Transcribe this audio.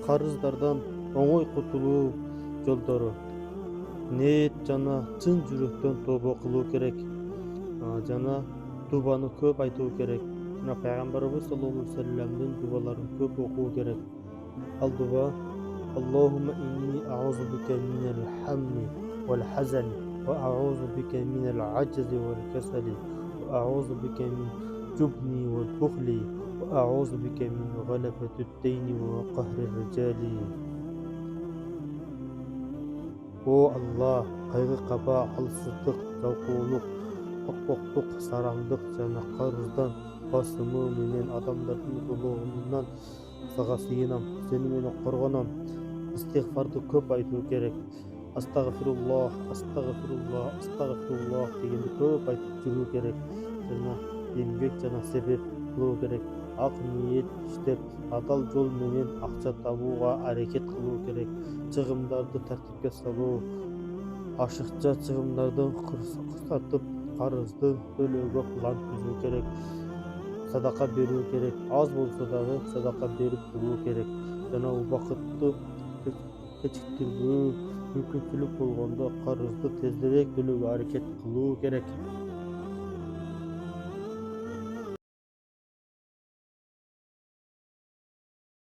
карыздардан оңой кутулуу жолдору. Ниет жана чын жүрөктөн тобо кылуу керек. Жана дубаны көп айтуу керек. Жана пайгамбарыбыз саллаллаху алейхи вассаламдын дубаларын көп окуу керек. Ал дуба: Аллахумма инни аузу бика минал хамми вал хазани ва аузу бика минал аджзи вал касали ва аузу бика мин жубни вал бухли ва аузу бика мин галабати ад-дайни ва кахри риджали. О Аллах, кайгы каба, алсыздык, жалкоолук, токпоктук, сараңдык жана карыздан басымы менен адамдардын зулумунан сага сыйынам. Сени менен коргоном. Истигфарды көп айтуу керек. Астагфируллах, астагфируллах, астагфируллах дегенди көп айтып жүрүү керек. Жана эмгек жана себеп кылуу керек. Ак ниет иштеп, адал жол менен акча табууга аракет кылуу керек. Чыгымдарды тартипке салуу, ашыкча чыгымдарды кыскартып, карызды төлөөгө план түзүү керек. Садака берүү керек. Аз болсо дагы садака берип туруу керек. Жана убакытты кечиктирбөө, мүмкүнчүлүк болгондо карызды тезирээк төлөөгө аракет кылуу керек.